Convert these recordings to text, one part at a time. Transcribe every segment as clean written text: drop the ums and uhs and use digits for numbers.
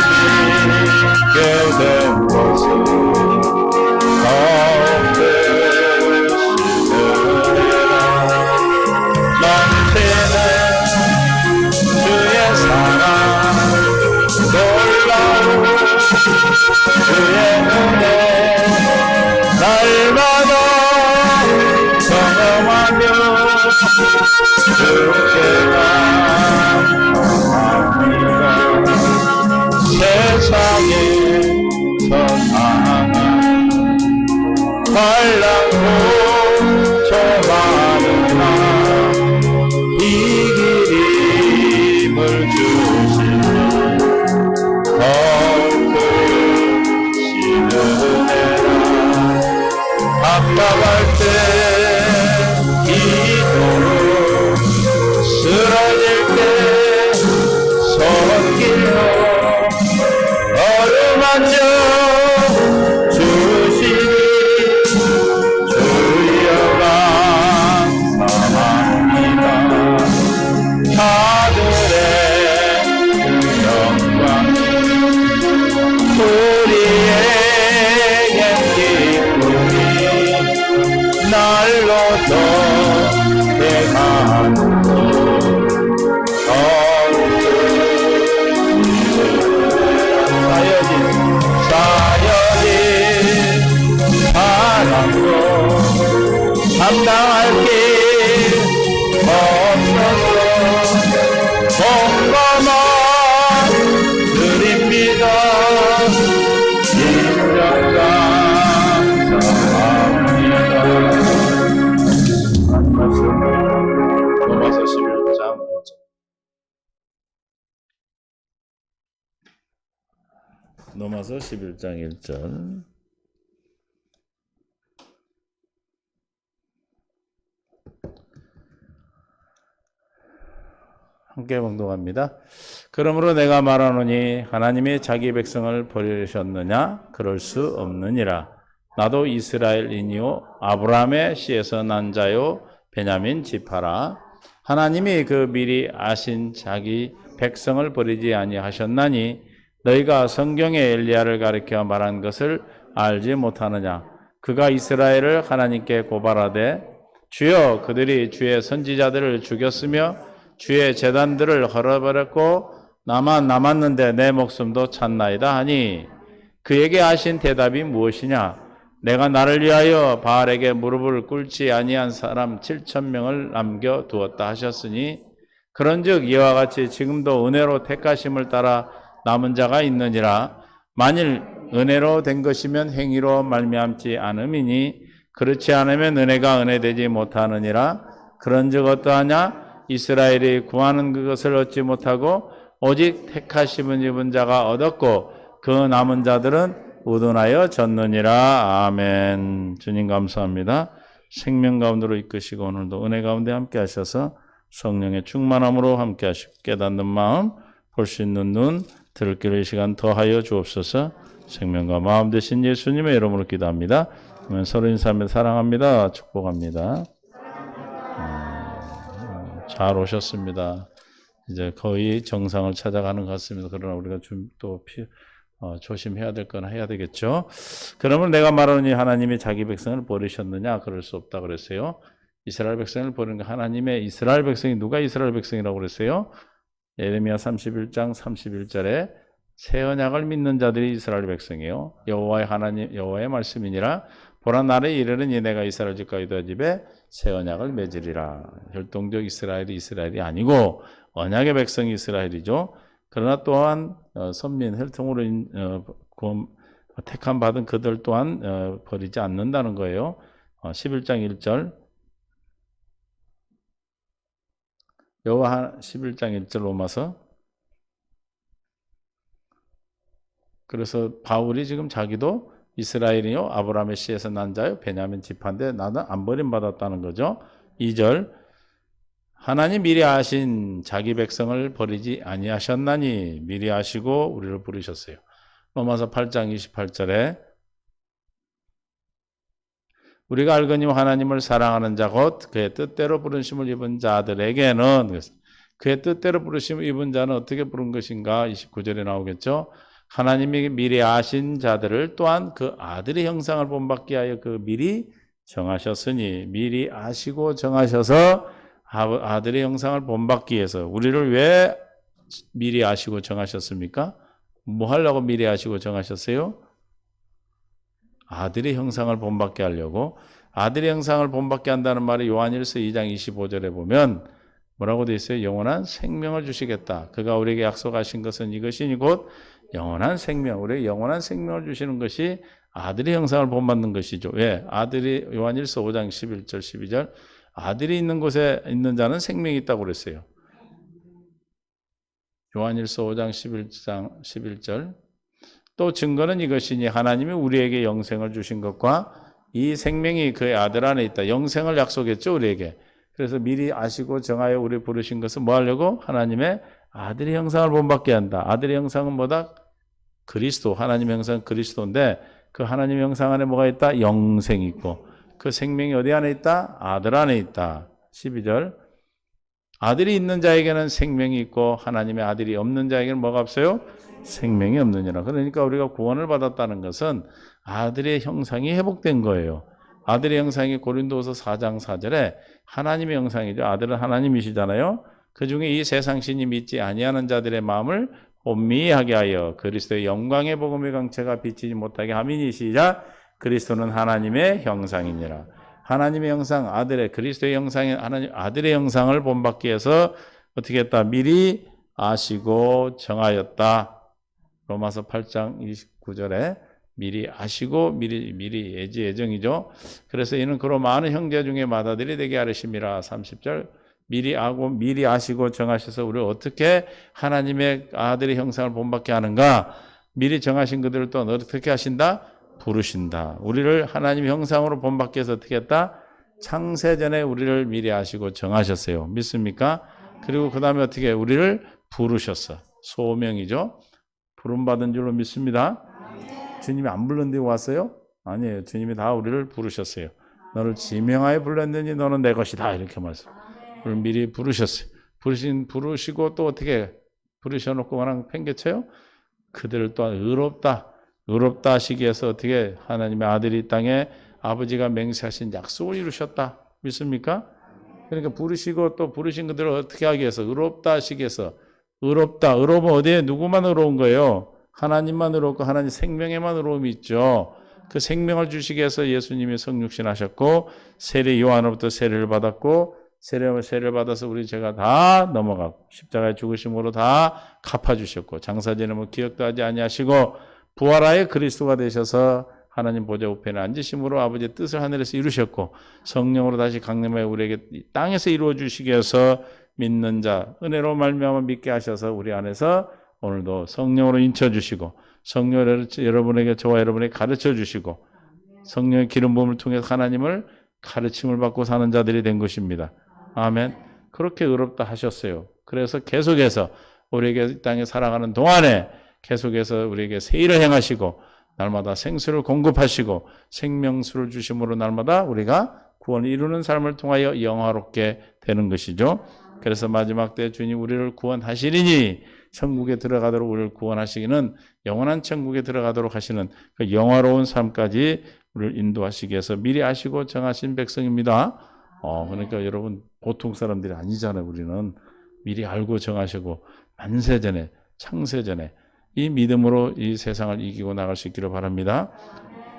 주님이 된 것은 주의 은혜 날마다 경험하며 주께 감사합니다. 세상에 선한 환난고 저 많으나 이 길 힘을 주시는 아파갈 때 기도로 쓰러질 때 손길로 어루만져 주시니 주여 감사합니다. 하늘의 영광 우리에게 기쁨이 날로 더해가는 쌓여진 사랑도 감당할 길 없어서 공감만 드립니다. 인정 감사합니다. 로마서 11장 5절. 로마서 11장 1절. 함께 봉독합니다. 그러므로 내가 말하노니 하나님이 자기 백성을 버리셨느냐? 그럴 수 없느니라. 나도 이스라엘인이요 아브라함의 씨에서 난 자요 베냐민 지파라. 하나님이 그 미리 아신 자기 백성을 버리지 아니하셨나니 너희가 성경에 엘리야를 가리켜 말한 것을 알지 못하느냐? 그가 이스라엘을 하나님께 고발하되 주여 그들이 주의 선지자들을 죽였으며 주의 제단들을 헐어버렸고 나만 남았는데 내 목숨도 찾나이다 하니 그에게 하신 대답이 무엇이냐? 내가 나를 위하여 바알에게 무릎을 꿇지 아니한 사람 7,000명을 남겨두었다 하셨으니 그런즉 이와 같이 지금도 은혜로 택하심을 따라 남은 자가 있느니라. 만일 은혜로 된 것이면 행위로 말미암지 않음이니 그렇지 않으면 은혜가 은혜되지 못하느니라. 그런즉 어떠하냐? 이스라엘이 구하는 그것을 얻지 못하고 오직 택하심을 입은 자가 얻었고 그 남은 자들은 우둔하여 졌느니라. 아멘. 주님 감사합니다. 생명 가운데로 이끄시고 오늘도 은혜 가운데 함께 하셔서 성령의 충만함으로 함께 하시고 깨닫는 마음, 볼 수 있는 눈, 들을 길을 이 시간 더하여 주옵소서. 생명과 마음 되신 예수님의 이름으로 기도합니다. 서로 인사하며 사랑합니다. 축복합니다. 잘 오셨습니다. 이제 거의 정상을 찾아가는 것 같습니다. 그러나 우리가 좀 또 조심해야 될 건 해야 되겠죠. 그러면 내가 말하니 하나님이 자기 백성을 버리셨느냐? 그럴 수 없다 그랬어요. 이스라엘 백성을 버리는 거 하나님의 이스라엘 백성이 누가 이스라엘 백성이라고 그랬어요? 예레미야 31장 31절에 새 언약을 믿는 자들이 이스라엘 백성이요 여호와의 하나님 여호와의 말씀이니라. 보라 날에 이르는 내가 이스라엘 집과 유다 집에 새 언약을 맺으리라. 혈통적 이스라엘이 아니고 언약의 백성이 이스라엘이죠. 그러나 또한 선민 혈통으로 택함 받은 그들 또한 버리지 않는다는 거예요. 11장 1절 여호와 11장 1절 로마서. 그래서 바울이 지금 자기도 이스라엘이요 아브라함의 씨에서 난 자요 베냐민 지파인데 나는 안 버림받았다는 거죠. 2절 하나님 미리 아신 자기 백성을 버리지 아니하셨나니 미리 아시고 우리를 부르셨어요. 로마서 8장 28절에 우리가 알거니와 하나님을 사랑하는 자 곧 그의 뜻대로 부르심을 입은 자들에게는 그의 뜻대로 부르심 입은 자는 어떻게 부른 것인가? 29절에 나오겠죠. 하나님이 미리 아신 자들을 또한 그 아들의 형상을 본받게 하여 그 미리 정하셨으니, 미리 아시고 정하셔서 아들의 형상을 본받기 위해서. 우리를 왜 미리 아시고 정하셨습니까? 뭐 하려고 미리 아시고 정하셨어요? 아들의 형상을 본받게 하려고. 아들의 형상을 본받게 한다는 말이 요한일서 2장 25절에 보면 뭐라고 되어 있어요? 영원한 생명을 주시겠다. 그가 우리에게 약속하신 것은 이것이니 곧 영원한 생명. 우리에게 영원한 생명을 주시는 것이 아들의 형상을 본받는 것이죠. 왜? 아들이 요한일서 5장 11절 12절 아들이 있는 곳에 있는 자는 생명이 있다고 그랬어요. 요한일서 5장 11절 또 증거는 이것이니 하나님이 우리에게 영생을 주신 것과 이 생명이 그의 아들 안에 있다. 영생을 약속했죠, 우리에게. 그래서 미리 아시고 정하여 우리 부르신 것은 뭐 하려고? 하나님의 아들의 형상을 본받게 한다. 아들의 형상은 뭐다? 그리스도. 하나님의 형상은 그리스도인데 그 하나님의 형상 안에 뭐가 있다? 영생이 있고 그 생명이 어디 안에 있다? 아들 안에 있다. 12절 아들이 있는 자에게는 생명이 있고 하나님의 아들이 없는 자에게는 뭐가 없어요? 생명이 없느니라. 그러니까 우리가 구원을 받았다는 것은 아들의 형상이 회복된 거예요. 아들의 형상이 고린도후서 4장 4절에 하나님의 형상이죠. 아들은 하나님이시잖아요. 그중에 이 세상 신이 믿지 아니하는 자들의 마음을 혼미하게 하여 그리스도의 영광의 복음의 강체가 비치지 못하게 함이니 시작. 그리스도는 하나님의 형상이니라. 하나님의 형상, 아들의 그리스도의 형상인 하나님 아들의 형상을 본받기 위해서 어떻게 했다? 미리 아시고 정하였다. 로마서 8장 29절에 미리 아시고 미리 예정이죠. 그래서 이는 그로 많은 형제 중에 맏아들이 되게 하르심이라. 30절 미리 아시고 정하셔서 우리를 어떻게 하나님의 아들의 형상을 본받게 하는가? 미리 정하신 그들을 또 어떻게 하신다? 부르신다. 우리를 하나님의 형상으로 본받기 위해서 어떻게 했다? 창세전에 우리를 미리 아시고 정하셨어요. 믿습니까? 그리고 그 다음에 어떻게 우리를 부르셨어. 소명이죠. 부름받은 줄로 믿습니다. 주님이 안 불렀는데 왔어요? 아니에요. 주님이 다 우리를 부르셨어요. 너를 지명하여 불렀느니 너는 내 것이다. 이렇게 말씀. 우리를 미리 부르셨어요. 부르시고 또 어떻게 부르셔놓고 그냥 팽개쳐요? 그들을 또한 의롭다 하시기 위해서 어떻게 하나님의 아들이 이 땅에 아버지가 맹세하신 약속을 이루셨다. 믿습니까? 그러니까 부르시고 또 부르신 그들을 어떻게 하기 위해서 의롭다 하시기 위해서 의로우면 어디에 누구만 의로운 거예요? 하나님만 의롭고 하나님 생명에만 의로움이 있죠. 그 생명을 주시기 위해서 예수님이 성육신 하셨고 세례 요한으로부터 세례를 받았고 세례를 받아서 우리 죄가 다 넘어가고 십자가에 죽으심으로 다 갚아주셨고 장사지는 뭐 기억도 하지 아니하시고 부활하여 그리스도가 되셔서 하나님 보좌 우편에 앉으심으로 아버지의 뜻을 하늘에서 이루셨고 성령으로 다시 강림하여 우리에게 땅에서 이루어 주시기 위해서 믿는 자 은혜로 말미암아 믿게 하셔서 우리 안에서 오늘도 성령으로 인쳐주시고 성령을 여러분에게 저와 여러분에게 가르쳐 주시고 성령의 기름 부음을 통해서 하나님을 가르침을 받고 사는 자들이 된 것입니다. 아멘. 그렇게 의롭다 하셨어요. 그래서 계속해서 우리에게 이 땅에 살아가는 동안에 계속해서 우리에게 세일을 행하시고 날마다 생수를 공급하시고 생명수를 주심으로 날마다 우리가 구원을 이루는 삶을 통하여 영화롭게 되는 것이죠. 그래서 마지막 때 주님 우리를 구원하시리니 천국에 들어가도록 우리를 구원하시기는 영원한 천국에 들어가도록 하시는 그 영화로운 삶까지 우리를 인도하시기 위해서 미리 아시고 정하신 백성입니다. 그러니까 여러분 보통 사람들이 아니잖아요. 우리는 미리 알고 정하시고 만세전에 창세전에 이 믿음으로 이 세상을 이기고 나갈 수 있기를 바랍니다.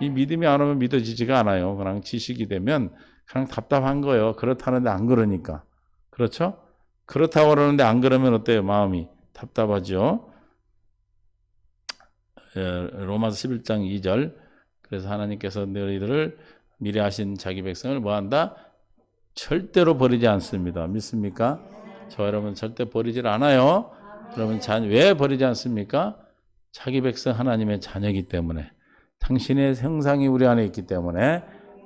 이 믿음이 안 오면 믿어지지가 않아요. 그냥 지식이 되면 그냥 답답한 거예요. 그렇다는데 안 그러니까. 그렇죠? 그렇다고 그러는데 안 그러면 어때요? 마음이 답답하죠. 로마서 11장 2절 그래서 하나님께서 너희들을 미리 하신 자기 백성을 뭐한다? 절대로 버리지 않습니다. 믿습니까? 저 여러분 절대 버리질 않아요. 여러분 왜 버리지 않습니까? 자기 백성 하나님의 자녀이기 때문에 당신의 형상이 우리 안에 있기 때문에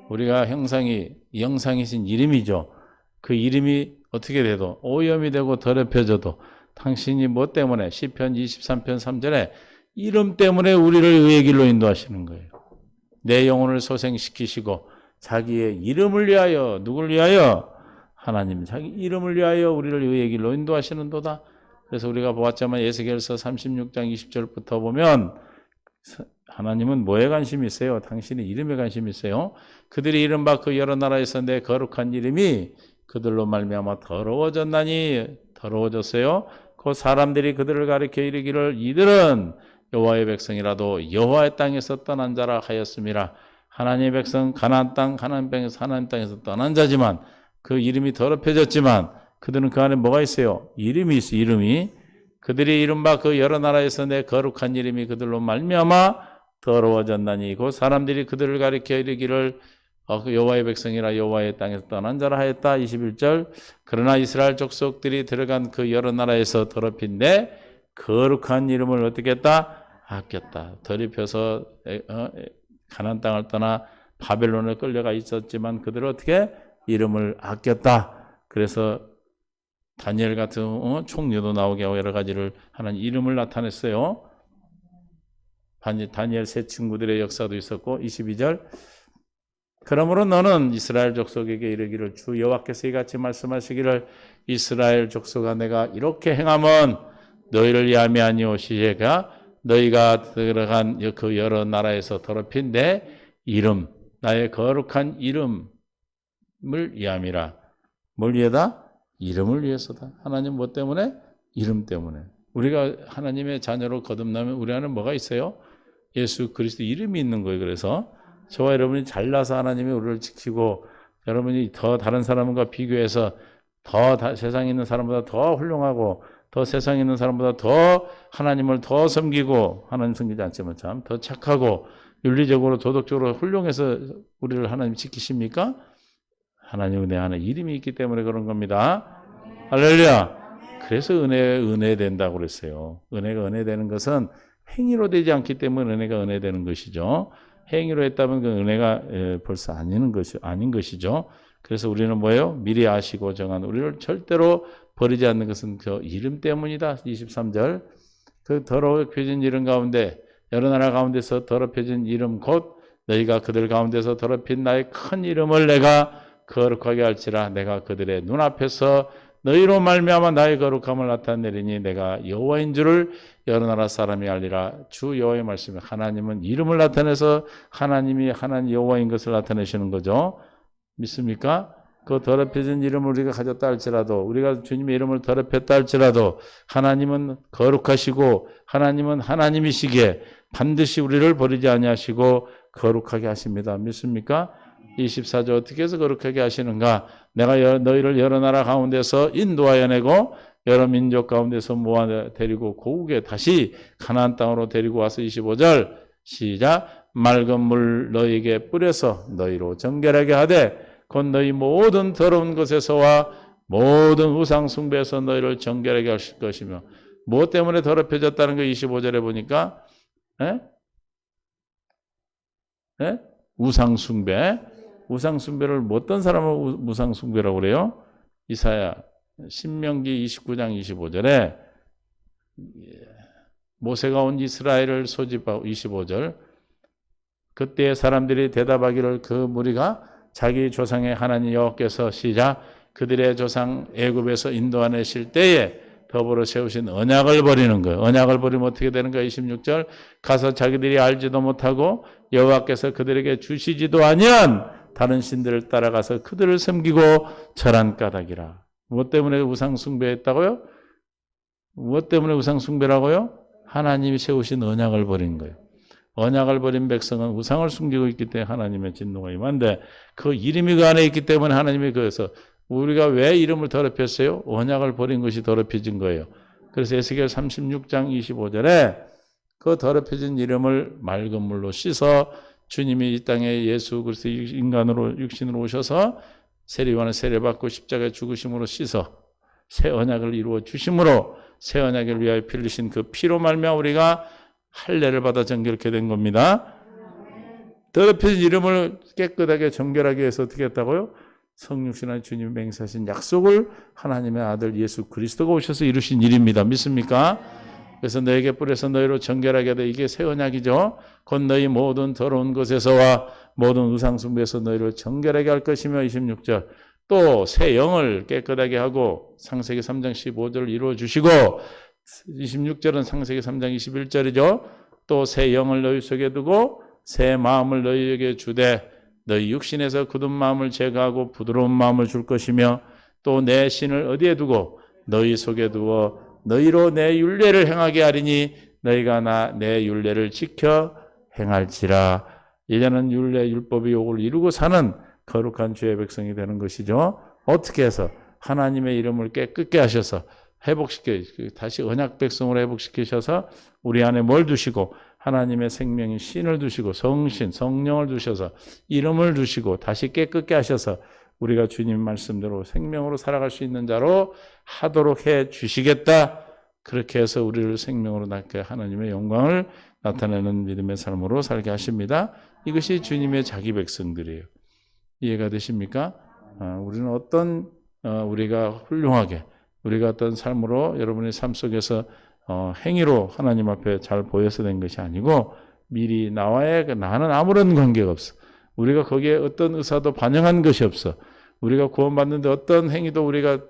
우리가 형상이 영상이신 이름이죠. 그 이름이 어떻게 돼도 오염이 되고 더럽혀져도 당신이 뭐 때문에 시편 23편 3절에 이름 때문에 우리를 의의 길로 인도하시는 거예요. 내 영혼을 소생시키시고 자기의 이름을 위하여 누굴 위하여? 하나님 자기 이름을 위하여 우리를 의의 길로 인도하시는도다. 그래서 우리가 보았지만 에스겔서 36장 20절부터 보면 하나님은 뭐에 관심이 있어요? 당신의 이름에 관심이 있어요. 그들이 이른바 그 여러 나라에서 내 거룩한 이름이 그들로 말미암아 더러워졌나니 더러워졌어요. 그 사람들이 그들을 가리켜 이르기를 이들은 여호와의 백성이라도 여호와의 땅에서 떠난 자라 하였음이라. 하나님의 백성 가나안 땅에서 떠난 자지만 그 이름이 더럽혀졌지만 그들은 그 안에 뭐가 있어요? 이름이 있어요. 이름이. 그들이 이른바 그 여러 나라에서 내 거룩한 이름이 그들로 말미암아 더러워졌나니 그 사람들이 그들을 가리켜 이르기를 여호와의 백성이라 여호와의 땅에서 떠난 자라 하였다. 21절. 그러나 이스라엘 족속들이 들어간 그 여러 나라에서 더럽힌 내 거룩한 이름을 어떻게 했다? 아꼈다. 더럽혀서 가나안 땅을 떠나 바벨론에 끌려가 있었지만 그들을 어떻게? 이름을 아꼈다. 그래서 다니엘 같은 총리도 나오게 하고 여러 가지를 하는 이름을 나타냈어요. 다니엘 세 친구들의 역사도 있었고 22절. 그러므로 너는 이스라엘 족속에게 이르기를 주 여호와께서 이같이 말씀하시기를 이스라엘 족속아 내가 이렇게 행함은 너희를 위함이 아니오 시제가 너희가 들어간 그 여러 나라에서 더럽힌 내 이름 나의 거룩한 이름을 위함이라. 뭘 위해다? 이름을 위해서다. 하나님 뭐 때문에? 이름 때문에. 우리가 하나님의 자녀로 거듭나면 우리 안에 뭐가 있어요? 예수 그리스도 이름이 있는 거예요. 그래서 저와 여러분이 잘나서 하나님이 우리를 지키고 여러분이 더 다른 사람과 비교해서 세상에 있는 사람보다 더 훌륭하고 더 세상에 있는 사람보다 더 하나님을 더 섬기고 하나님 섬기지 않지만 참 더 착하고 윤리적으로 도덕적으로 훌륭해서 우리를 하나님 지키십니까? 하나님은 내 안에 이름이 있기 때문에 그런 겁니다. 할렐루야. 그래서 은혜 된다고 그랬어요. 은혜가 은혜 되는 것은 행위로 되지 않기 때문에 은혜가 은혜 되는 것이죠. 행위로 했다면 그 은혜가 벌써 아닌 것이죠. 그래서 우리는 뭐예요? 미리 아시고 정한 우리를 절대로 버리지 않는 것은 그 이름 때문이다. 23절. 그 더럽혀진 이름 가운데 여러 나라 가운데서 더럽혀진 이름 곧 너희가 그들 가운데서 더럽힌 나의 큰 이름을 내가 거룩하게 할지라. 내가 그들의 눈앞에서 너희로 말미암아 나의 거룩함을 나타내리니 내가 여호와인 줄을 여러 나라 사람이 알리라. 주 여호와의 말씀이 하나님은 이름을 나타내서 하나님이 하나님 여호와인 것을 나타내시는 거죠. 믿습니까? 그 더럽혀진 이름을 우리가 가졌다 할지라도 우리가 주님의 이름을 더럽혔다 할지라도 하나님은 거룩하시고 하나님은 하나님이시기에 반드시 우리를 버리지 아니하시고 거룩하게 하십니다. 믿습니까? 24절 어떻게 해서 거룩하게 하시는가? 내가 너희를 여러 나라 가운데서 인도하여 내고 여러 민족 가운데서 모아 데리고 고국에 다시 가나안 땅으로 데리고 와서 25절 시작. 맑은 물 너희에게 뿌려서 너희로 정결하게 하되 곧 너희 모든 더러운 것에서와 모든 우상 숭배에서 너희를 정결하게 하실 것이며 무엇 때문에 더럽혀졌다는 거 25절에 보니까 우상 숭배. 우상 숭배를 어떤 사람을 우상 숭배라고 그래요? 이사야 신명기 29장 25절에 모세가 온 이스라엘을 소집하고 25절 그때 사람들이 대답하기를 그 무리가 자기 조상의 하나님 여호와께서 시작 그들의 조상 애굽에서 인도하내실 때에 더불어 세우신 언약을 버리는 거예요. 언약을 버리면 어떻게 되는 거예요? 26절 가서 자기들이 알지도 못하고 여호와께서 그들에게 주시지도 아니한 다른 신들을 따라가서 그들을 섬기고 절한 까닭이라. 무엇 때문에 우상 숭배했다고요? 무엇 때문에 우상 숭배라고요? 하나님이 세우신 언약을 버린 거예요. 언약을 버린 백성은 우상을 숨기고 있기 때문에 하나님의 진노가 임한데 그 이름이 그 안에 있기 때문에 하나님이 그래서 우리가 왜 이름을 더럽혔어요? 언약을 버린 것이 더럽혀진 거예요. 그래서 에스겔 36장 25절에 그 더럽혀진 이름을 맑은 물로 씻어 주님이 이 땅에 예수 그리스도 인간으로 육신으로 오셔서 세례요한의 세례받고 십자가에 죽으심으로 씻어 새 언약을 이루어 주심으로 새 언약을 위하여 빌리신 그 피로 말미암아 우리가 할례를 받아 정결케 된 겁니다. 더럽혀진 이름을 깨끗하게 정결하게 해서 어떻게 했다고요? 성육신한 주님이 맹세하신 약속을 하나님의 아들 예수 그리스도가 오셔서 이루신 일입니다. 믿습니까? 그래서 너에게 뿌려서 너희로 정결하게 하되 이게 새 언약이죠. 곧 너희 모든 더러운 것에서와 모든 우상 숭배에서 너희를 정결하게 할 것이며 26절 또 새 영을 깨끗하게 하고 창세기 3장 15절을 이루어 주시고 26절은 창세기 3장 21절이죠. 또 새 영을 너희 속에 두고 새 마음을 너희에게 주되 너희 육신에서 굳은 마음을 제거하고 부드러운 마음을 줄 것이며 또 내 신을 어디에 두고 너희 속에 두어 너희로 내 율례를 행하게 하리니 너희가 내 율례를 지켜 행할지라. 이제는 율례 율법의 요구를 이루고 사는 거룩한 주의 백성이 되는 것이죠. 어떻게 해서 하나님의 이름을 깨끗게 하셔서 회복시켜 다시 언약 백성으로 회복시키셔서 우리 안에 뭘 두시고 하나님의 생명인 신을 두시고 성신 성령을 두셔서 이름을 두시고 다시 깨끗게 하셔서 우리가 주님 말씀대로 생명으로 살아갈 수 있는 자로 하도록 해 주시겠다. 그렇게 해서 우리를 생명으로 낳게 하나님의 영광을 나타내는 믿음의 삶으로 살게 하십니다. 이것이 주님의 자기 백성들이에요. 이해가 되십니까? 우리는 어떤 우리가 훌륭하게 우리가 어떤 삶으로 여러분의 삶 속에서 행위로 하나님 앞에 잘 보여서 된 것이 아니고 미리 나와의 나는 아무런 관계가 없어. 우리가 거기에 어떤 의사도 반영한 것이 없어. 우리가 구원받는데 어떤 행위도 우리가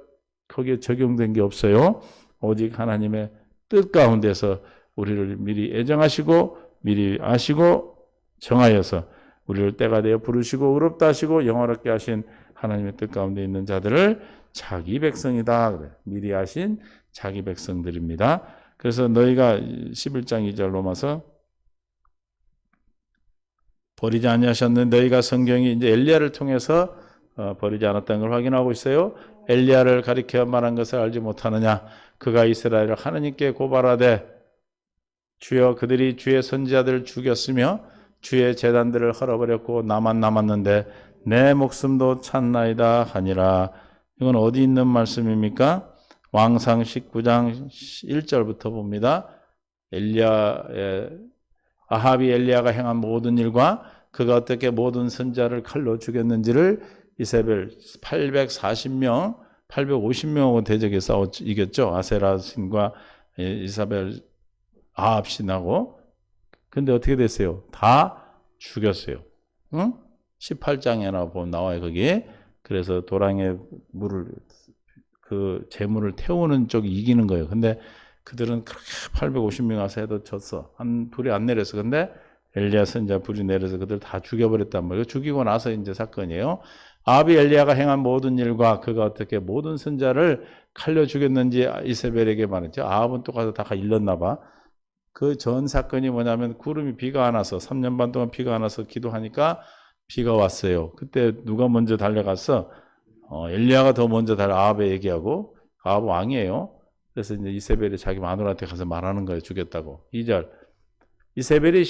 거기에 적용된 게 없어요. 오직 하나님의 뜻 가운데서 우리를 미리 애정하시고 미리 아시고 정하여서 우리를 때가 되어 부르시고 의롭다 하시고 영화롭게 하신 하나님의 뜻 가운데 있는 자들을 자기 백성이다. 그래. 미리 하신 자기 백성들입니다. 그래서 너희가 11장 2절 로마서 버리지 아니하셨는데 너희가 성경이 이제 엘리야를 통해서 버리지 않았다는 걸 확인하고 있어요. 엘리야를 가리켜 말한 것을 알지 못하느냐. 그가 이스라엘을 하나님께 고발하되 주여 그들이 주의 선지자들을 죽였으며 주의 제단들을 헐어버렸고 나만 남았는데 내 목숨도 찼나이다 하니라. 이건 어디 있는 말씀입니까? 왕상 19장 1절부터 봅니다. 아합이 엘리야가 행한 모든 일과 그가 어떻게 모든 선지자를 칼로 죽였는지를 이세벨 840명, 850명하고 대적에 싸워 이겼죠. 아세라 신과 이사벨 아합 신하고. 근데 어떻게 됐어요? 다 죽였어요. 응? 18장에나 보면 나와요, 거기에. 그래서 도랑에 물을, 재물을 태우는 쪽이 이기는 거예요. 근데 그들은 그렇게 850명 와서 해도 졌어. 불이 안 내려서. 근데 엘리야 선지자 불이 내려서 그들 다 죽여버렸단 말이에요. 죽이고 나서 이제 사건이에요. 아합이 엘리야가 행한 모든 일과 그가 어떻게 모든 선지자를 칼려 죽였는지 이세벨에게 말했죠. 아합은 또 가서 다 일렀나 봐. 그 전 사건이 뭐냐면 구름이 비가 안 와서 3년 반 동안 비가 안 와서 기도하니까 비가 왔어요. 그때 누가 먼저 달려갔어? 엘리야가 더 먼저 아합에 얘기하고 아합 왕이에요. 그래서 이제 이세벨이 자기 마누라한테 가서 말하는 거예요. 죽였다고. 2절. 이세벨이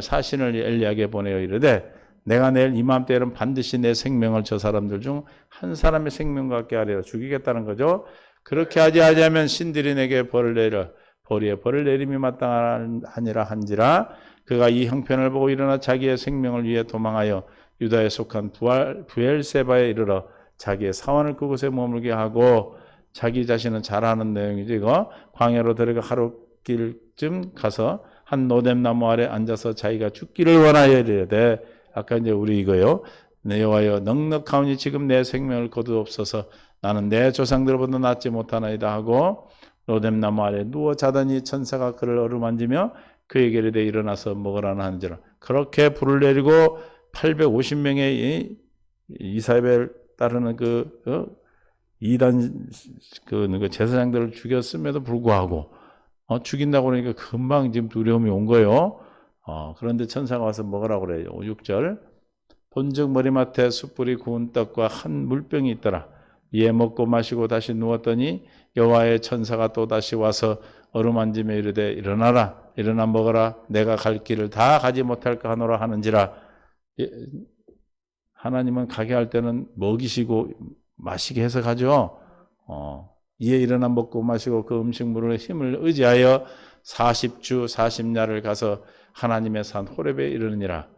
사신을 엘리야에게 보내어 이르되 내가 내일 이맘때에는 반드시 내 생명을 저 사람들 중 한 사람의 생명 같게 하려 죽이겠다는 거죠. 그렇게 하지 않으면 신들이 내게 벌을 내림이 마땅하니라 한지라. 그가 이 형편을 보고 일어나 자기의 생명을 위해 도망하여 유다에 속한 부엘세바에 이르러 자기의 사원을 그곳에 머물게 하고 자기 자신은 잘 아는 내용이죠. 이거 광야로 들어가 하루길쯤 가서 한 노뎀나무 아래 앉아서 자기가 죽기를 원하여 이르되 아까 이제 우리 이거요. 내 여호와여 넉넉하오니 지금 내 생명을 거두옵소서. 나는 내 조상들보다 낫지 못하나이다 하고 노뎀나무 아래 누워 자더니 천사가 그를 어루만지며 그에게 이르되 일어나서 먹으라나 하는지라. 그렇게 불을 내리고 850명의 이사벨 따르는 이단 제사장들을 죽였음에도 불구하고 죽인다고 그러니까 금방 지금 두려움이 온 거예요. 그런데 천사가 와서 먹으라고 그래요. 6절. 본즉 머리맡에 숯불이 구운 떡과 한 물병이 있더라. 이에 먹고 마시고 다시 누웠더니 여호와의 천사가 또 다시 와서 어루만지며 이르되 일어나라. 일어나 먹어라. 내가 갈 길을 다 가지 못할까 하노라 하는지라. 하나님은 가게 할 때는 먹이시고 마시게 해서 가죠. 이에 일어나 먹고 마시고 그 음식물의 힘을 의지하여 40주 40야를 가서 하나님의 산 호렙에 이르느니라.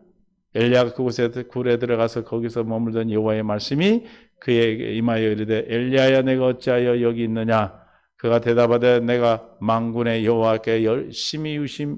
엘리야가 그곳에 굴에 들어가서 거기서 머물던 여호와의 말씀이 그에게 임하여 이르되 엘리야야 내가 어찌하여 여기 있느냐. 그가 대답하되 내가 만군의 여호와께 열심히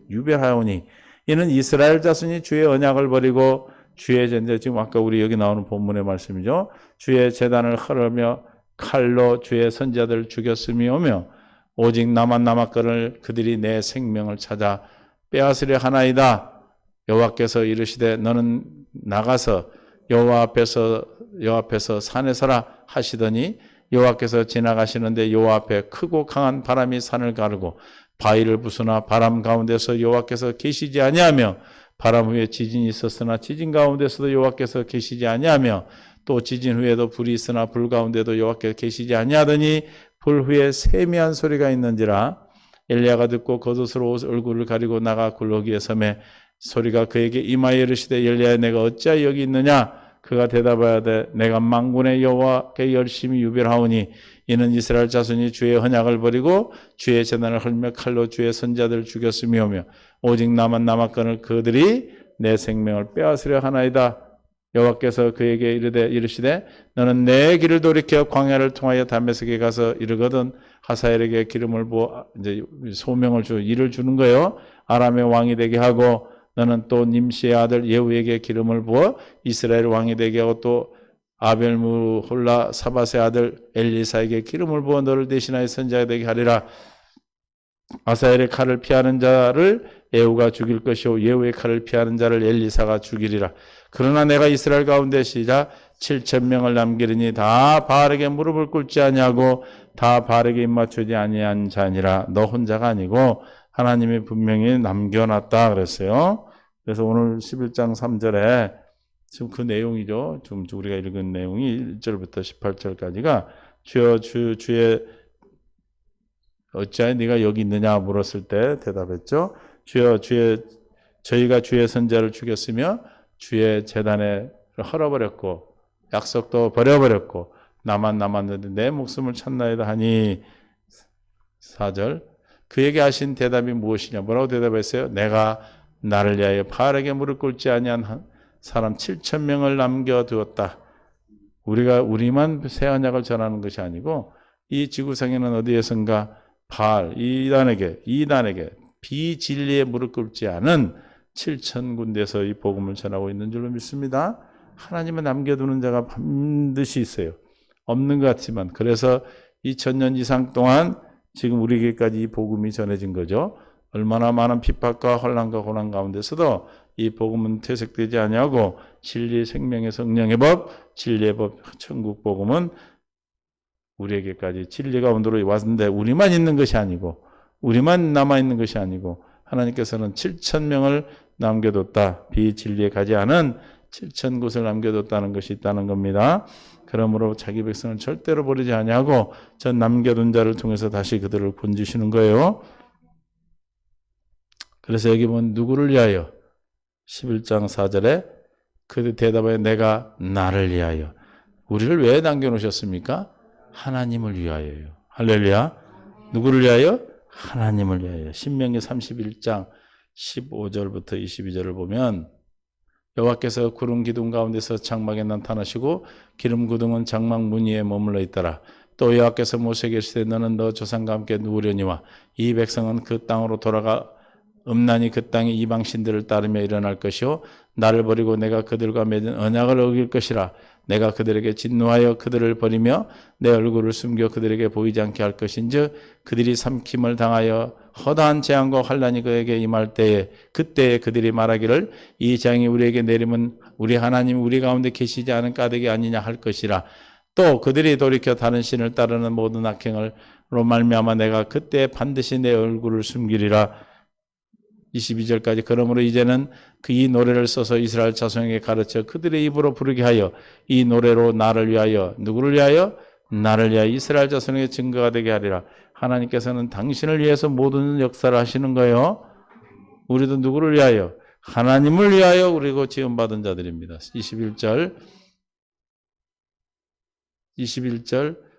유별하오니 이는 이스라엘 자손이 주의 언약을 버리고 주의 제단, 지금 아까 우리 여기 나오는 본문의 말씀이죠. 주의 제단을 헐으며 칼로 주의 선지자들을 죽였음이오며 오직 나만 남았거늘 그들이 내 생명을 찾아 빼앗으려 하나이다. 여호와께서 이르시되 너는 나가서 여호와 앞에서 산에 서라 하시더니 여호와께서 지나가시는데 여호와 앞에 크고 강한 바람이 산을 가르고 바위를 부수나 바람 가운데서 여호와께서 계시지 아니하며 바람 후에 지진이 있었으나 지진 가운데서도 여호와께서 계시지 아니하며 또 지진 후에도 불이 있으나 불 가운데도 여호와께서 계시지 아니하더니 불 후에 세미한 소리가 있는지라 엘리야가 듣고 겉옷으로 얼굴을 가리고 나가 굴러기에 섬에 소리가 그에게 임하여 이르시되 엘리야야 내가 어찌하여 여기 있느냐 그가 대답하되 내가 만군의 여호와께 열심히 유별하오니 이는 이스라엘 자손이 주의 언약을 버리고 주의 제단을 헐며 칼로 주의 선자들을 죽였음이오며 오직 나만 남았거늘 그들이 내 생명을 빼앗으려 하나이다. 여호와께서 그에게 이르시되 너는 내 길을 돌이켜 광야를 통하여 다메섹에 가서 이르거든 하사엘에게 기름을 부어 이제 소명을 일을 주는 거예요. 아람의 왕이 되게 하고 너는 또 님시의 아들 예후에게 기름을 부어 이스라엘 왕이 되게 하고 또 아벨무홀라 사밧의 아들 엘리사에게 기름을 부어 너를 대신하여 선지자가 되게 하리라. 아사엘의 칼을 피하는 자를 예후가 죽일 것이요 예후의 칼을 피하는 자를 엘리사가 죽이리라. 그러나 내가 이스라엘 가운데 시작 7,000명을 남기리니 다 바알에게 무릎을 꿇지 아니하고 다 바알에게 입맞추지 아니한 자니라. 너 혼자가 아니고 하나님이 분명히 남겨놨다 그랬어요. 그래서 오늘 11장 3절에 지금 그 내용이죠. 지금 우리가 읽은 내용이 1절부터 18절까지가 주의 어찌하여 네가 여기 있느냐 물었을 때 대답했죠. 주여 저희가 주의 선자를 죽였으며 주의 제단에 헐어버렸고 약속도 버려버렸고 나만 남았는데 내 목숨을 찾나이다 하니 4절 그에게 하신 대답이 무엇이냐 뭐라고 대답했어요? 내가 나를 위하여 바알에게 무릎 꿇지 아니한 사람 7,000명을 남겨두었다. 우리만 새 언약을 전하는 것이 아니고 이 지구상에는 어디에선가 바알 이단에게 비진리에 무릎 꿇지 않은 7,000군데에서 이 복음을 전하고 있는 줄로 믿습니다. 하나님은 남겨두는 자가 반드시 있어요. 없는 것 같지만 그래서 2000년 이상 동안 지금 우리에게까지 이 복음이 전해진 거죠. 얼마나 많은 핍박과 혼란과 고난 가운데서도 이 복음은 퇴색되지 아니하고 진리 생명의 성령의 법, 진리의 법, 천국 복음은 우리에게까지 진리 가운데로 왔는데 우리만 있는 것이 아니고 우리만 남아있는 것이 아니고 하나님께서는 7,000명을 남겨뒀다. 비진리에 가지 않은 7,000곳을 남겨뒀다는 것이 있다는 겁니다. 그러므로 자기 백성을 절대로 버리지 아니하고 전 남겨둔 자를 통해서 다시 그들을 건지시는 거예요. 그래서 여기 보면 누구를 위하여 11장 4절에 그 대답에 내가 나를 위하여 우리를 왜 남겨놓으셨습니까? 하나님을 위하여요. 할렐루야. 누구를 위하여? 하나님을 위하여. 신명기 31장 15절부터 22절을 보면 여호와께서 구름 기둥 가운데서 장막에 나타나시고 기름 구둥은 장막 문 위에 머물러 있더라. 또 여호와께서 모세에게 이르시되 너는 너 조상과 함께 누우려니와 이 백성은 그 땅으로 돌아가 음란히 그 땅의 이방 신들을 따르며 일어날 것이요 나를 버리고 내가 그들과 맺은 언약을 어길 것이라. 내가 그들에게 진노하여 그들을 버리며 내 얼굴을 숨겨 그들에게 보이지 않게 할 것인즉 그들이 삼킴을 당하여 허다한 재앙과 환난이 그에게 임할 때에 그때에 그들이 말하기를 이 재앙이 우리에게 내리면 우리 하나님 우리 가운데 계시지 않은 까닭이 아니냐 할 것이라. 또 그들이 돌이켜 다른 신을 따르는 모든 악행으로 말미암아 내가 그때 반드시 내 얼굴을 숨기리라. 22절까지 그러므로 이제는 이 노래를 써서 이스라엘 자손에게 가르쳐 그들의 입으로 부르게 하여 이 노래로 나를 위하여 누구를 위하여? 나를 위하여 이스라엘 자손에게 증거가 되게 하리라. 하나님께서는 당신을 위해서 모든 역사를 하시는 거예요. 우리도 누구를 위하여? 하나님을 위하여 그리고 지음받은 자들입니다. 21절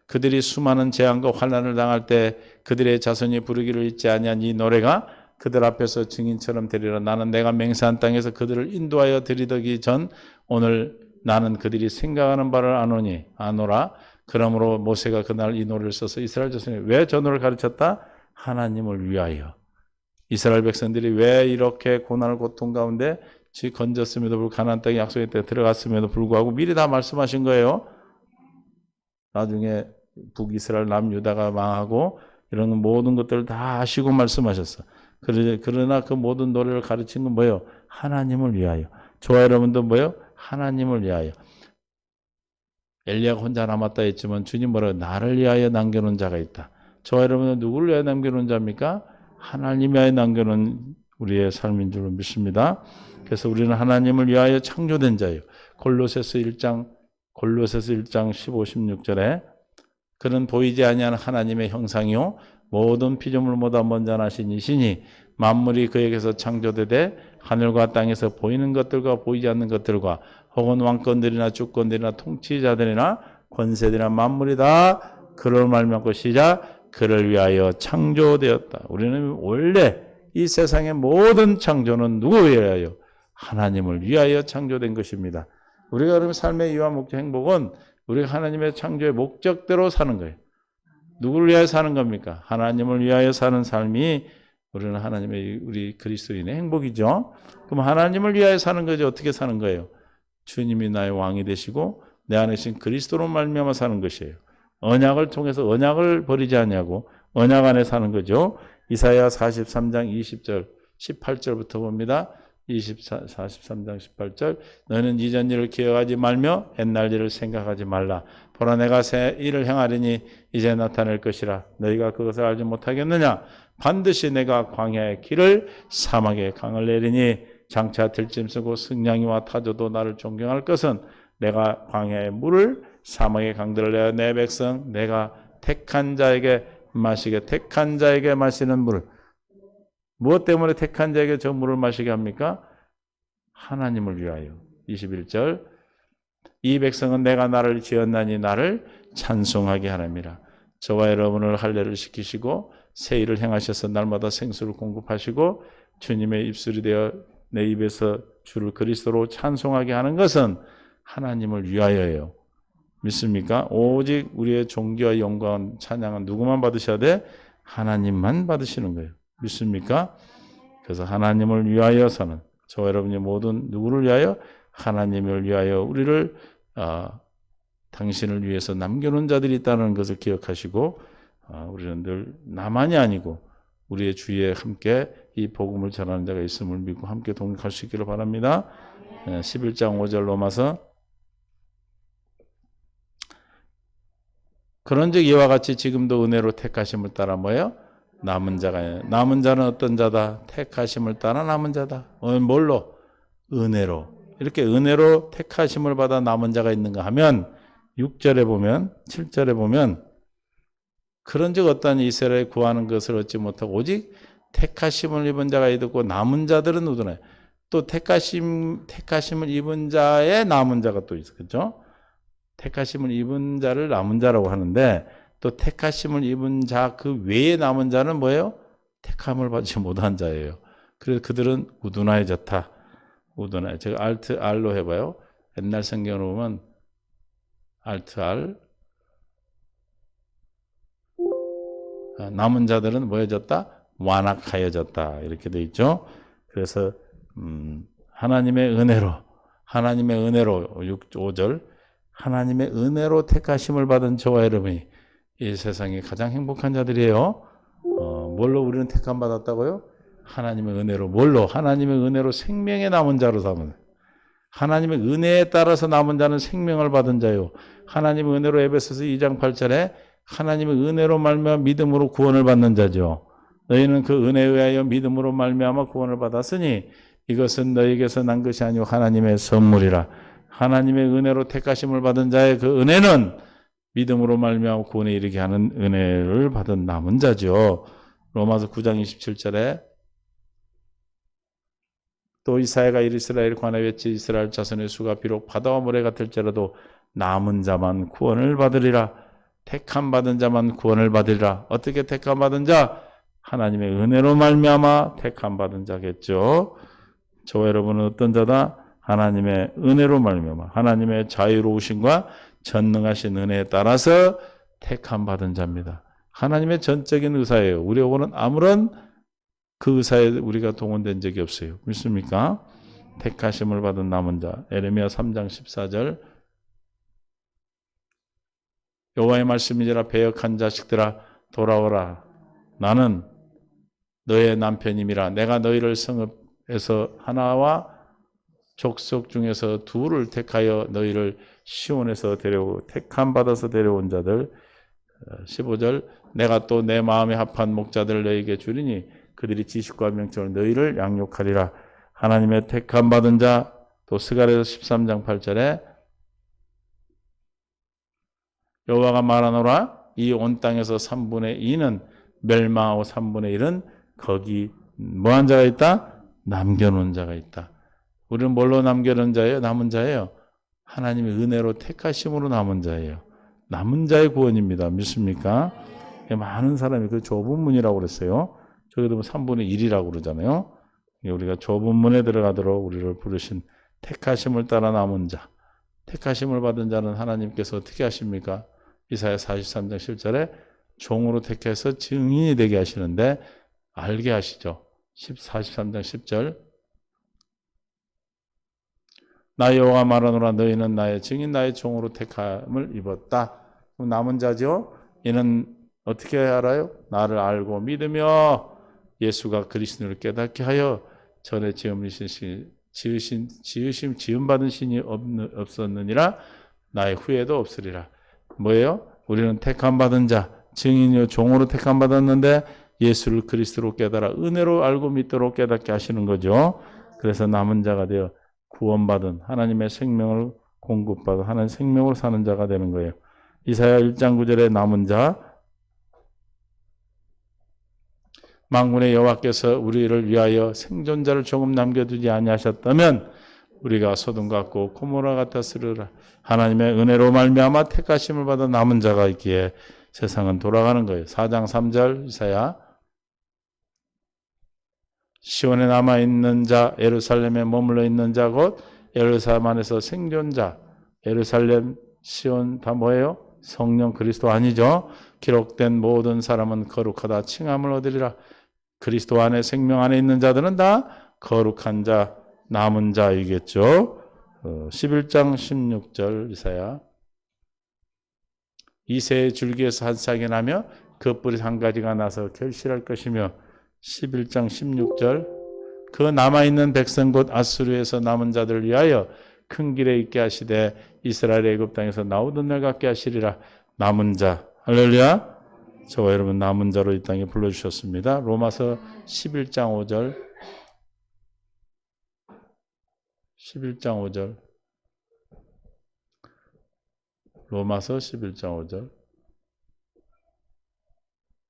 그들이 수많은 재앙과 환난을 당할 때 그들의 자손이 부르기를 잊지 아니한 이 노래가 그들 앞에서 증인처럼 되리라. 나는 내가 맹세한 땅에서 그들을 인도하여 들이더기 전 오늘 나는 그들이 생각하는 바를 아노라. 그러므로 모세가 그날 이 노래를 써서 이스라엘 자손이 왜 저 노래를 가르쳤다? 하나님을 위하여. 이스라엘 백성들이 왜 이렇게 고난을 고통 가운데 건졌음에도 불구하고 가나안 땅에 약속의 때 들어갔음에도 불구하고 미리 다 말씀하신 거예요. 나중에 북이스라엘 남유다가 망하고 이런 모든 것들을 다 아시고 말씀하셨어. 그러나 그 모든 노래를 가르친 건 뭐예요? 하나님을 위하여. 저와 여러분도 뭐예요? 하나님을 위하여. 엘리야가 혼자 남았다 했지만 주님 뭐라고 나를 위하여 남겨놓은 자가 있다. 저와 여러분은 누구를 위하여 남겨놓은 자입니까? 하나님 위하여 남겨놓은 우리의 삶인 줄 믿습니다. 그래서 우리는 하나님을 위하여 창조된 자예요. 골로새서 1장 15, 16절에 그는 보이지 아니하는 하나님의 형상이요 모든 피조물보다 먼저 나신 이시니 만물이 그에게서 창조되되 하늘과 땅에서 보이는 것들과 보이지 않는 것들과 혹은 왕권들이나 주권들이나 통치자들이나 권세들이나 만물이 다 그를 말미암고 시작 그를 위하여 창조되었다. 우리는 원래 이 세상의 모든 창조는 누구를 위하여? 하나님을 위하여 창조된 것입니다. 우리가 그러면 삶의 이유와 목적, 행복은 우리가 하나님의 창조의 목적대로 사는 거예요. 누구를 위하여 사는 겁니까? 하나님을 위하여 사는 삶이 우리는 하나님의 우리 그리스도인의 행복이죠. 그럼 하나님을 위하여 사는 거죠. 어떻게 사는 거예요? 주님이 나의 왕이 되시고 내 안에 계신 그리스도로 말미암아 사는 것이에요. 언약을 통해서 언약을 버리지 않냐고 언약 안에 사는 거죠. 이사야 43장 20절 18절부터 봅니다. 43장 18절 너는 이전 일을 기억하지 말며 옛날 일을 생각하지 말라. 보라 내가 새 일을 행하리니 이제 나타날 것이라. 너희가 그것을 알지 못하겠느냐. 반드시 내가 광야의 길을 사막의 강을 내리니 장차 들짐승고 승냥이와 타조도 나를 존경할 것은 내가 광야의 물을 사막의 강들을 내어 내 백성 내가 택한 자에게 마시는 물을 무엇 때문에 택한 자에게 저 물을 마시게 합니까? 하나님을 위하여. 21절 이 백성은 내가 나를 지었나니 나를 찬송하게 하느니라. 저와 여러분을 할례를 시키시고 새 일을 행하셔서 날마다 생수를 공급하시고 주님의 입술이 되어 내 입에서 주를 그리스도로 찬송하게 하는 것은 하나님을 위하여예요. 믿습니까? 오직 우리의 존귀와 영광, 찬양은 누구만 받으셔야 돼? 하나님만 받으시는 거예요. 믿습니까? 그래서 하나님을 위하여서는 저와 여러분이 모든 누구를 위하여? 하나님을 위하여 우리를 당신을 위해서 남겨놓은 자들이 있다는 것을 기억하시고 우리는 늘 나만이 아니고 우리의 주위에 함께 이 복음을 전하는 자가 있음을 믿고 함께 동역할 수 있기를 바랍니다. 11장 5절 로마서 그런즉 이와 같이 지금도 은혜로 택하심을 따라 뭐예요? 남은 자는 어떤 자다? 택하심을 따라 남은 자다. 뭘로? 은혜로. 이렇게 은혜로 택하심을 받아 남은 자가 있는가 하면 6절에 보면 7절에 보면 그런즉 어떠한 이스라엘에 구하는 것을 얻지 못하고 오직 택하심을 입은 자가 있고 남은 자들은 누구나 또 택하심을 입은 자의 남은 자가 또 있어. 그렇죠? 택하심을 입은 자를 남은 자라고 하는데 또 택하심을 입은 자 그 외에 남은 자는 뭐예요? 택함을 받지 못한 자예요. 그래서 그들은 우둔하여졌다. 우둔하여. 제가 알트 R로 해봐요. 옛날 성경으로 보면 알트 R. 남은 자들은 뭐해졌다? 완악하여졌다. 이렇게 돼 있죠. 그래서 하나님의 은혜로 5절 하나님의 은혜로 택하심을 받은 저와 여러분이 이 세상에 가장 행복한 자들이에요. 뭘로 우리는 택함 받았다고요? 하나님의 은혜로. 뭘로? 하나님의 은혜로 생명의 남은 자로 삼은. 하나님의 은혜에 따라서 남은 자는 생명을 받은 자요. 하나님의 은혜로 에베소서 2장 8절에 하나님의 은혜로 말미암아 믿음으로 구원을 받는 자죠. 너희는 그 은혜에 의하여 믿음으로 말미암아 구원을 받았으니 이것은 너희에게서 난 것이 아니오 하나님의 선물이라. 하나님의 은혜로 택하심을 받은 자의 그 은혜는 믿음으로 말미암아 구원에 이르게 하는 은혜를 받은 남은 자죠. 로마서 9장 27절에 또 이사야가 이스라엘에 관하여 외치 이스라엘 자손의 수가 비록 바다와 모래 같을지라도 남은 자만 구원을 받으리라. 택함 받은 자만 구원을 받으리라. 어떻게 택함 받은 자? 하나님의 은혜로 말미암아 택함 받은 자겠죠. 저와 여러분은 어떤 자다? 하나님의 은혜로 말미암아 하나님의 자유로우심과 전능하신 은혜에 따라서 택함 받은 자입니다. 하나님의 전적인 의사예요. 우리하고는 아무런 그 의사에 우리가 동원된 적이 없어요. 믿습니까? 택하심을 받은 남은 자. 에레미야 3장 14절. 여호와의 말씀이니라. 배역한 자식들아 돌아오라. 나는 너의 남편임이라. 내가 너희를 성읍에서 하나와 족속 중에서 둘을 택하여 너희를 시온에서 데려오고 택함 받아서 데려온 자들. 15절. 내가 또 내 마음에 합한 목자들을 너희에게 주리니 그들이 지식과 명철로 너희를 양육하리라. 하나님의 택함 받은 자. 또 스가랴서 13장 8절에 여호와가 말하노라. 이 온 땅에서 3분의 2는 멸망하고 3분의 1은 거기 뭐한 자가 있다? 남겨놓은 자가 있다. 우리는 뭘로 남겨놓은 자예요? 남은 자예요. 하나님의 은혜로 택하심으로 남은 자예요. 남은 자의 구원입니다. 믿습니까? 많은 사람이 그 좁은 문이라고 그랬어요. 저기도 3분의 1이라고 그러잖아요. 우리가 좁은 문에 들어가도록 우리를 부르신 택하심을 따라 남은 자. 택하심을 받은 자는 하나님께서 어떻게 하십니까? 이사야 43장 7절에 종으로 택해서 증인이 되게 하시는데 알게 하시죠. 43장 10절. 나 여호와 말하노라. 너희는 나의 증인 나의 종으로 택함을 입었다. 남은 자죠. 이는 어떻게 알아요? 나를 알고 믿으며 예수가 그리스도를 깨닫게 하여 전에 지음받은 신이 없었느니라. 나의 후에도 없으리라. 뭐예요? 우리는 택함 받은 자, 증인이요 종으로 택함 받았는데 예수를 그리스도로 깨달아 은혜로 알고 믿도록 깨닫게 하시는 거죠. 그래서 남은 자가 되어 구원받은 하나님의 생명을 공급받아 하나님의 생명으로 사는 자가 되는 거예요. 이사야 1장 9절에 남은 자. 만군의 여호와께서 우리를 위하여 생존자를 조금 남겨두지 아니하셨다면 우리가 소돔 같고 고모라 같았으리라. 하나님의 은혜로 말미암아 택하심을 받아 남은 자가 있기에 세상은 돌아가는 거예요. 4장 3절 이사야. 시온에 남아있는 자, 예루살렘에 머물러 있는 자, 곧 예루살렘 안에서 생존자. 예루살렘, 시온 다 뭐예요? 성령 그리스도 아니죠? 기록된 모든 사람은 거룩하다 칭함을 얻으리라. 그리스도 안에 생명 안에 있는 자들은 다 거룩한 자, 남은 자이겠죠. 11장 16절 이사야. 이새의 줄기에서 한 싹이 나며 그 뿌리 한 가지가 나서 결실할 것이며 11장 16절. 그 남아있는 백성 곧 아수르에서 남은 자들을 위하여 큰 길에 있게 하시되 이스라엘 애굽 땅에서 나오던 날 같게 하시리라. 남은 자. 할렐루야. 저와 여러분 남은 자로 이 땅에 불러주셨습니다. 로마서 11장 5절. 11장 5절. 로마서 11장 5절.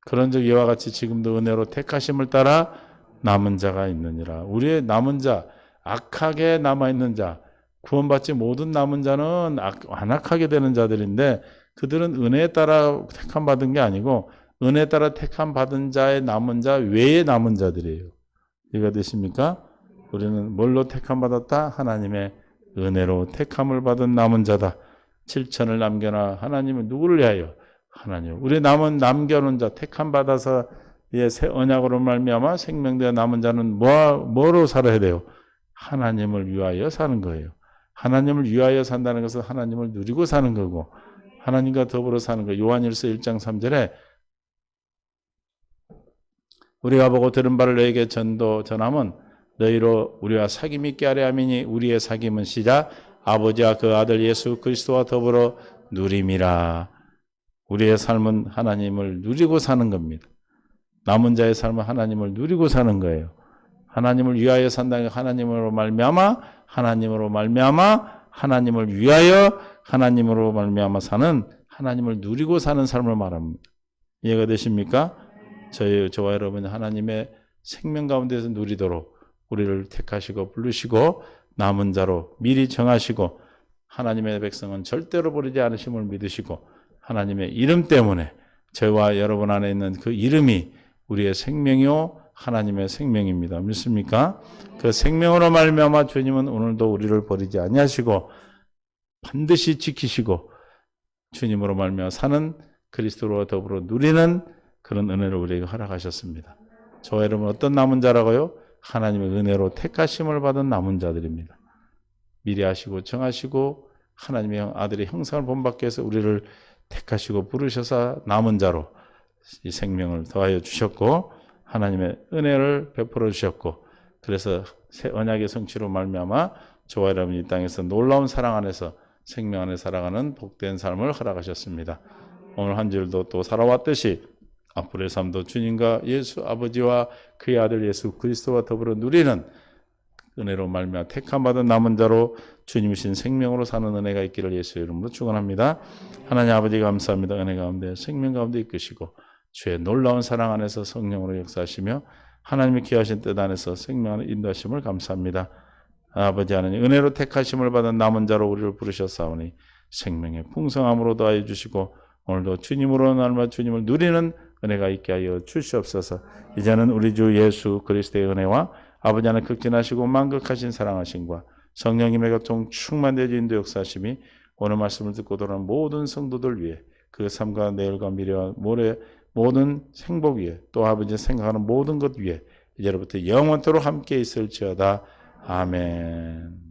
그런즉 이와 같이 지금도 은혜로 택하심을 따라 남은 자가 있느니라. 우리의 남은 자, 악하게 남아있는 자, 구원받지 못한 남은 자는 안악하게 되는 자들인데 그들은 은혜에 따라 택함 받은 게 아니고 은혜에 따라 택함 받은 자의 남은 자 외의 남은 자들이에요. 이해가 되십니까? 우리는 뭘로 택함 받았다? 하나님의 은혜로 택함을 받은 남은 자다. 7천을 남겨놔. 하나님은 누구를 위하여? 하나님. 우리 남은 남겨놓은 자, 택함 받아서 새 언약으로 말미암아 생명되어 남은 자는 뭐로 살아야 돼요? 하나님을 위하여 사는 거예요. 하나님을 위하여 산다는 것은 하나님을 누리고 사는 거고 하나님과 더불어 사는 거예요. 요한일서 1장 3절에 우리가 보고 들은 바를 너에게 전함은 너희로 우리와 사귐 있게 하려 함이니 우리의 사귐은 시작 아버지와 그 아들 예수 그리스도와 더불어 누림이라. 우리의 삶은 하나님을 누리고 사는 겁니다. 남은 자의 삶은 하나님을 누리고 사는 거예요. 하나님을 위하여 산다는 게 하나님으로 말미암아 하나님을 위하여 하나님으로 말미암아 사는 하나님을 누리고 사는 삶을 말합니다. 이해가 되십니까? 저와 여러분이 하나님의 생명 가운데서 누리도록 우리를 택하시고 부르시고 남은 자로 미리 정하시고 하나님의 백성은 절대로 버리지 않으심을 믿으시고 하나님의 이름 때문에 저와 여러분 안에 있는 그 이름이 우리의 생명이요 하나님의 생명입니다. 믿습니까? 그 생명으로 말미암아 주님은 오늘도 우리를 버리지 아니하시고 반드시 지키시고 주님으로 말미암아 사는 그리스도와 더불어 누리는 그런 은혜를 우리에게 허락하셨습니다. 저와 여러분 어떤 남은 자라고요? 하나님의 은혜로 택하심을 받은 남은 자들입니다. 미리 하시고 정하시고 하나님의 아들의 형상을 본받기 위해서 우리를 택하시고 부르셔서 남은 자로 이 생명을 더하여 주셨고 하나님의 은혜를 베풀어 주셨고 그래서 새 언약의 성취로 말미암아 저와 여러분이 이 땅에서 놀라운 사랑 안에서 생명 안에 살아가는 복된 삶을 허락하셨습니다. 오늘 한 주일도 또 살아왔듯이 앞으로의 삶도 주님과 예수 아버지와 그의 아들 예수 그리스도와 더불어 누리는 은혜로 말미암아 택함 받은 남은 자로 주님이신 생명으로 사는 은혜가 있기를 예수의 이름으로 축원합니다. 하나님 아버지 감사합니다. 은혜 가운데 생명 가운데 이끄시고 주의 놀라운 사랑 안에서 성령으로 역사하시며 하나님의 기하신 뜻 안에서 생명 안에 인도하심을 감사합니다. 아버지 하나님 은혜로 택하심을 받은 남은 자로 우리를 부르셨사오니 생명의 풍성함으로 더하여 주시고 오늘도 주님으로 날마 주님을 누리는 은혜가 있게 하여 주시옵소서. 이제는 우리 주 예수 그리스도의 은혜와 아버지 하나님 극진하시고 만극하신 사랑하심과 성령님의 교통 충만되어 인도 역사하심이 오늘 말씀을 듣고 돌아오는 모든 성도들 위해 그 삶과 내일과 미래와 모레 모든 행복 위에 또 아버지 생각하는 모든 것 위에 이제로부터 영원토록 함께 있을지어다. 아멘.